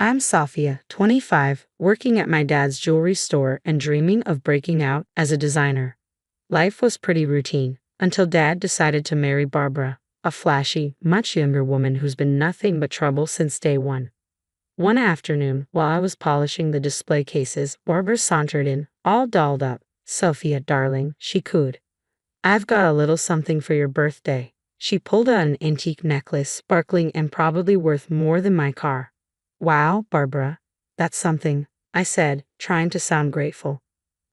I'm Safia, 25, working at my dad's jewelry store and dreaming of breaking out as a designer. Life was pretty routine until Dad decided to marry Barbara, a flashy, much younger woman who's been nothing but trouble since day one. One afternoon, while I was polishing the display cases, Barbara sauntered in, all dolled up. "Sophia, darling," she cooed. "I've got a little something for your birthday." She pulled out an antique necklace, sparkling and probably worth more than my car. "Wow, Barbara, that's something," I said, trying to sound grateful.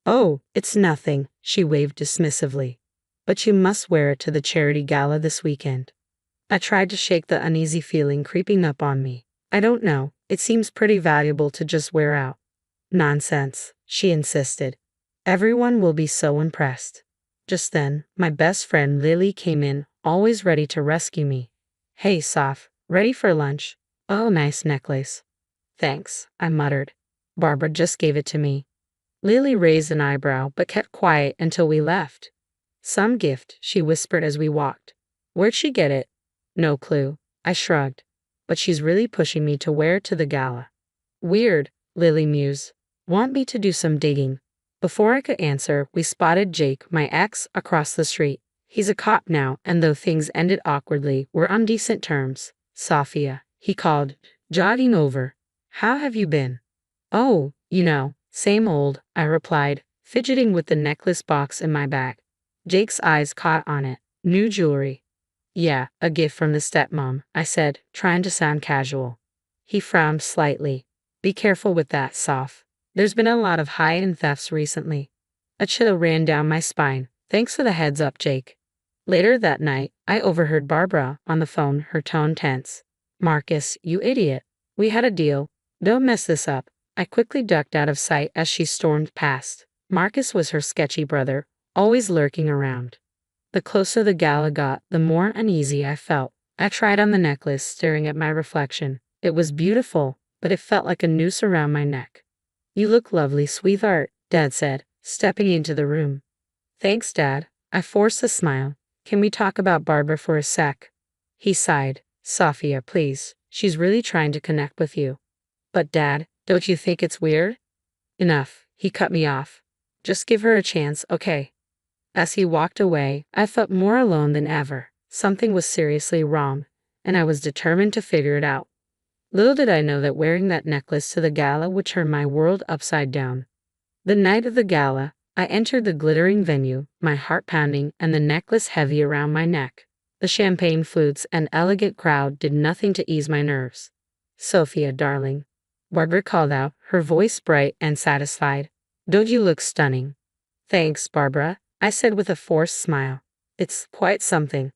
"Oh, it's nothing," she waved dismissively. "But you must wear it to the charity gala this weekend." I tried to shake the uneasy feeling creeping up on me. "I don't know, it seems pretty valuable to just wear out." "Nonsense," she insisted. "Everyone will be so impressed." Just then, my best friend Lily came in, always ready to rescue me. "Hey, Soph, ready for lunch?" "Oh, nice necklace." "Thanks," I muttered. "Barbara just gave it to me." Lily raised an eyebrow but kept quiet until we left. "Some gift," she whispered as we walked. "Where'd she get it?" "No clue." I shrugged. "But she's really pushing me to wear it to the gala." "Weird," Lily mused. "Want me to do some digging?" Before I could answer, we spotted Jake, my ex, across the street. He's a cop now, and though things ended awkwardly, we're on decent terms. "Safia," he called, jogging over. "How have you been?" "Oh, same old," I replied, fidgeting with the necklace box in my bag. Jake's eyes caught on it. "New jewelry?" "Yeah, a gift from the stepmom," I said, trying to sound casual. He frowned slightly. "Be careful with that, Soph. There's been a lot of high-end thefts recently." A chill ran down my spine. "Thanks for the heads up, Jake." Later that night, I overheard Barbara on the phone, her tone tense. "Marcus, you idiot. We had a deal. Don't mess this up." I quickly ducked out of sight as she stormed past. Marcus was her sketchy brother, always lurking around. The closer the gala got, the more uneasy I felt. I tried on the necklace, staring at my reflection. It was beautiful, but it felt like a noose around my neck. "You look lovely, sweetheart," Dad said, stepping into the room. "Thanks, Dad." I forced a smile. "Can we talk about Barbara for a sec?" He sighed. "Safia, please. She's really trying to connect with you." "But Dad, don't you think it's weird?" "Enough," he cut me off. "Just give her a chance, okay?" As he walked away, I felt more alone than ever. Something was seriously wrong, and I was determined to figure it out. Little did I know that wearing that necklace to the gala would turn my world upside down. The night of the gala, I entered the glittering venue, my heart pounding and the necklace heavy around my neck. The champagne flutes and elegant crowd did nothing to ease my nerves. "Sophia, darling," Barbara called out, her voice bright and satisfied. "Don't you look stunning?" "Thanks, Barbara," I said with a forced smile. "It's quite something."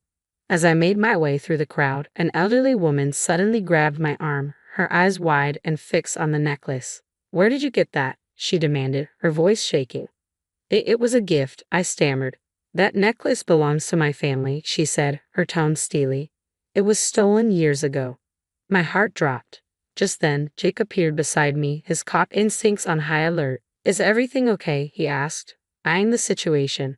As I made my way through the crowd, an elderly woman suddenly grabbed my arm, her eyes wide and fixed on the necklace. "Where did you get that?" she demanded, her voice shaking. It was a gift," I stammered. "That necklace belongs to my family," she said, her tone steely. "It was stolen years ago." My heart dropped. Just then, Jake appeared beside me, his cop instincts on high alert. "Is everything okay?" he asked, eyeing the situation.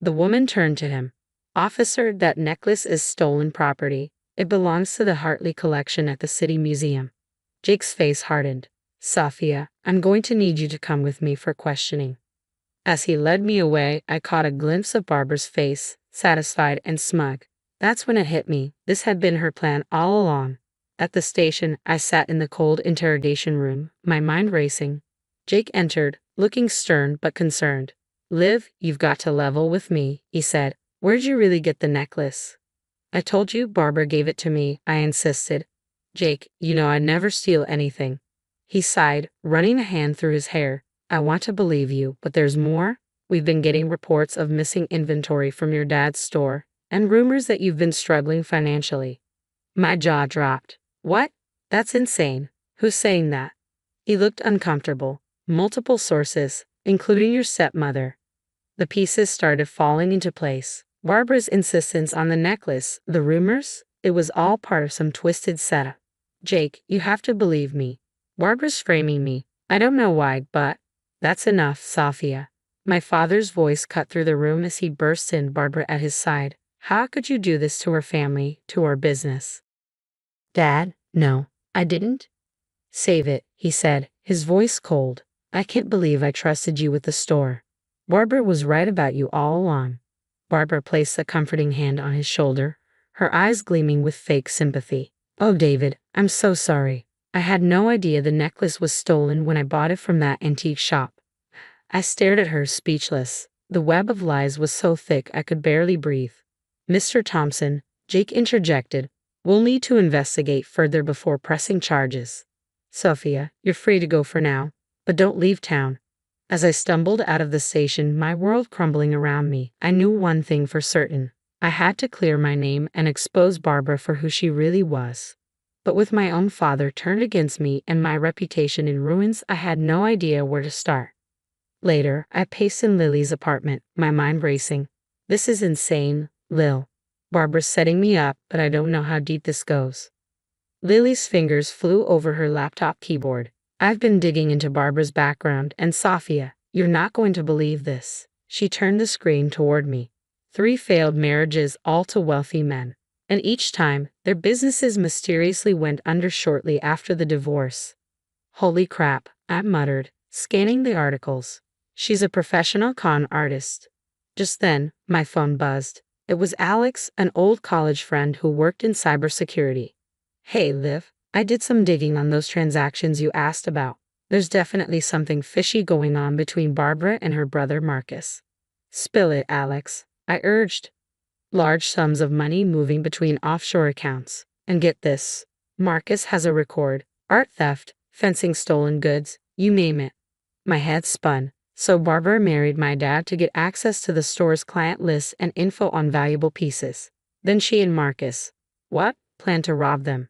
The woman turned to him. "Officer, that necklace is stolen property. It belongs to the Hartley collection at the City Museum." Jake's face hardened. "Safia, I'm going to need you to come with me for questioning." As he led me away, I caught a glimpse of Barbara's face, satisfied and smug. That's when it hit me. This had been her plan all along. At the station, I sat in the cold interrogation room, my mind racing. Jake entered, looking stern but concerned. "Liv, you've got to level with me," he said. "Where'd you really get the necklace?" "I told you Barbara gave it to me," I insisted. "Jake, I'd never steal anything." He sighed, running a hand through his hair. "I want to believe you, but there's more. We've been getting reports of missing inventory from your dad's store, and rumors that you've been struggling financially." My jaw dropped. "What? That's insane. Who's saying that?" He looked uncomfortable. "Multiple sources, including your stepmother." The pieces started falling into place. Barbara's insistence on the necklace, the rumors, it was all part of some twisted setup. "Jake, you have to believe me. Barbara's framing me. I don't know why, but—" "That's enough, Safia." My father's voice cut through the room as he burst in, Barbara at his side. "How could you do this to our family, to our business?" "Dad, no, I didn't." Save it, he said, his voice cold. I can't believe I trusted you with the store. Barbara was right about you all along. Barbara placed a comforting hand on his shoulder, her eyes gleaming with fake sympathy. Oh, David, I'm so sorry. I had no idea the necklace was stolen when I bought it from that antique shop. I stared at her, speechless. The web of lies was so thick I could barely breathe. Mr. Thompson, Jake interjected, we'll need to investigate further before pressing charges. Sophia, you're free to go for now, but don't leave town. As I stumbled out of the station, my world crumbling around me, I knew one thing for certain. I had to clear my name and expose Barbara for who she really was. But with my own father turned against me and my reputation in ruins, I had no idea where to start. Later, I paced in Lily's apartment, my mind racing. This is insane, Lil. Barbara's setting me up, but I don't know how deep this goes. Lily's fingers flew over her laptop keyboard. I've been digging into Barbara's background, and Sophia, you're not going to believe this. She turned the screen toward me. 3 failed marriages, all to wealthy men. And each time, their businesses mysteriously went under shortly after the divorce. Holy crap, I muttered, scanning the articles. She's a professional con artist. Just then, my phone buzzed. It was Alex, an old college friend who worked in cybersecurity. Hey, Liv, I did some digging on those transactions you asked about. There's definitely something fishy going on between Barbara and her brother Marcus. Spill it, Alex, I urged. Large sums of money moving between offshore accounts. And get this, Marcus has a record, art theft, fencing stolen goods, you name it. My head spun. So Barbara married my dad to get access to the store's client list and info on valuable pieces. Then she and Marcus, what, plan to rob them?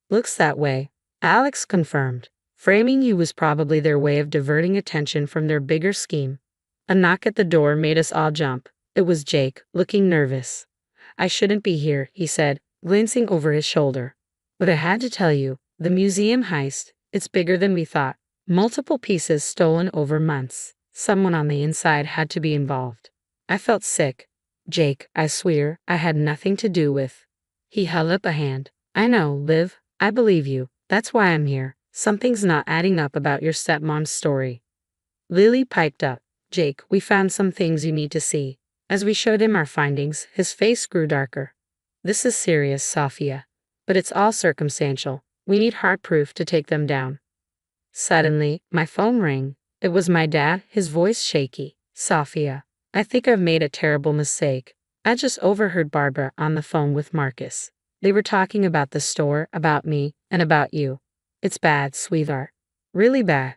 Looks that way, Alex confirmed. Framing you was probably their way of diverting attention from their bigger scheme. A knock at the door made us all jump. It was Jake, looking nervous. I shouldn't be here, he said, glancing over his shoulder. But I had to tell you, the museum heist, it's bigger than we thought. Multiple pieces stolen over months. Someone on the inside had to be involved. I felt sick. Jake, I swear, I had nothing to do with. He held up a hand. I know, Liv, I believe you. That's why I'm here. Something's not adding up about your stepmom's story. Lily piped up. Jake, we found some things you need to see. As we showed him our findings, his face grew darker. This is serious, Sophia. But it's all circumstantial. We need hard proof to take them down. Suddenly, my phone rang. It was my dad, his voice shaky. Sophia, I think I've made a terrible mistake. I just overheard Barbara on the phone with Marcus. They were talking about the store, about me, and about you. It's bad, sweetheart. Really bad.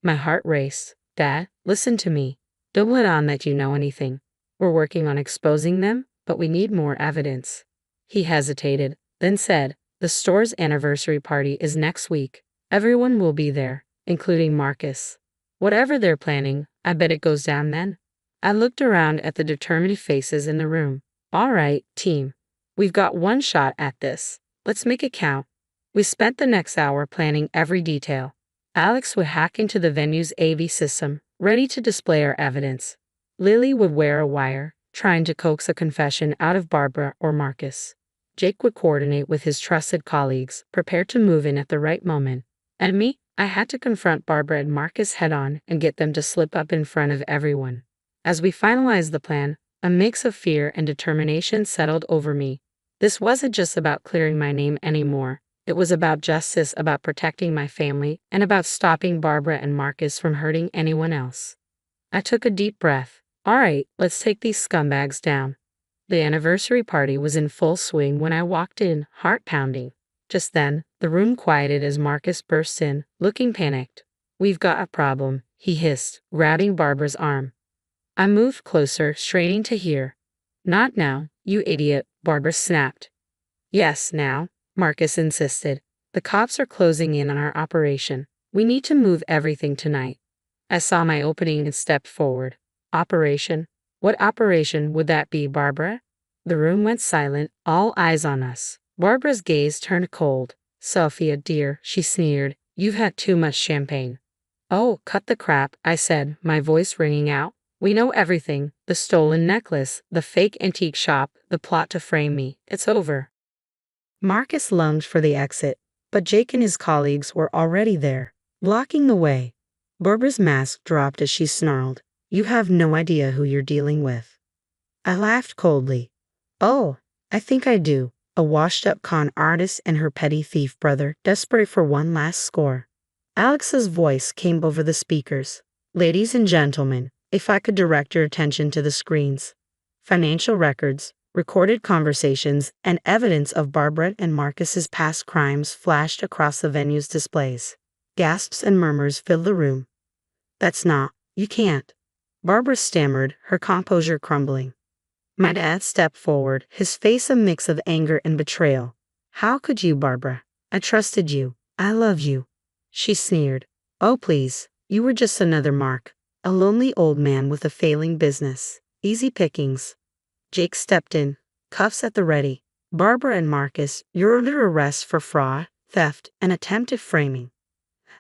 My heart raced. Dad, listen to me. Don't let on that you know anything. We're working on exposing them, but we need more evidence. He hesitated, then said, the store's anniversary party is next week. Everyone will be there, including Marcus. Whatever they're planning, I bet it goes down then. I looked around at the determined faces in the room. All right, team. We've got one shot at this. Let's make it count. We spent the next hour planning every detail. Alex would hack into the venue's AV system, ready to display our evidence. Lily would wear a wire, trying to coax a confession out of Barbara or Marcus. Jake would coordinate with his trusted colleagues, prepared to move in at the right moment. And me, I had to confront Barbara and Marcus head-on and get them to slip up in front of everyone. As we finalized the plan, a mix of fear and determination settled over me. This wasn't just about clearing my name anymore. It was about justice, about protecting my family, and about stopping Barbara and Marcus from hurting anyone else. I took a deep breath. All right, let's take these scumbags down. The anniversary party was in full swing when I walked in, heart pounding. Just then, the room quieted as Marcus burst in, looking panicked. We've got a problem, he hissed, grabbing Barbara's arm. I moved closer, straining to hear. Not now, you idiot, Barbara snapped. Yes, now, Marcus insisted. The cops are closing in on our operation. We need to move everything tonight. I saw my opening and stepped forward. Operation? What operation would that be, Barbara? The room went silent, all eyes on us. Barbara's gaze turned cold. Sophia, dear, she sneered, you've had too much champagne. Oh, cut the crap, I said, my voice ringing out. We know everything, the stolen necklace, the fake antique shop, the plot to frame me. It's over. Marcus lunged for the exit. But Jake and his colleagues were already there, blocking the way. Barbara's mask dropped as she snarled, "You have no idea who you're dealing with." I laughed coldly. "Oh, I think I do. A washed-up con artist and her petty thief brother, desperate for one last score." Alex's voice came over the speakers. "Ladies and gentlemen, if I could direct your attention to the screens. Financial records, recorded conversations, and evidence of Barbara and Marcus's past crimes flashed across the venue's displays." Gasps and murmurs filled the room. You can't." Barbara stammered, her composure crumbling. My dad stepped forward, his face a mix of anger and betrayal. "How could you, Barbara? I trusted you. I love you." She sneered. "Oh, please, you were just another Mark, a lonely old man with a failing business. Easy pickings." Jake stepped in, cuffs at the ready. "Barbara and Marcus, you're under arrest for fraud, theft, and attempted framing."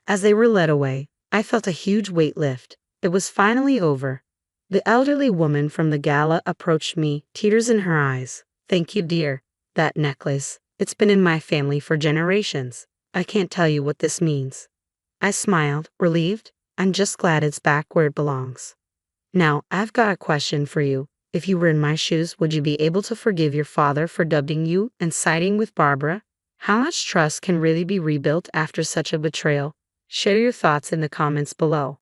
As they were led away, I felt a huge weight lift. It was finally over. The elderly woman from the gala approached me, tears in her eyes. "Thank you, dear. That necklace, it's been in my family for generations. I can't tell you what this means." I smiled, relieved. "I'm just glad it's back where it belongs." "Now, I've got a question for you. If you were in my shoes, would you be able to forgive your father for dubbing you and siding with Barbara? How much trust can really be rebuilt after such a betrayal? Share your thoughts in the comments below.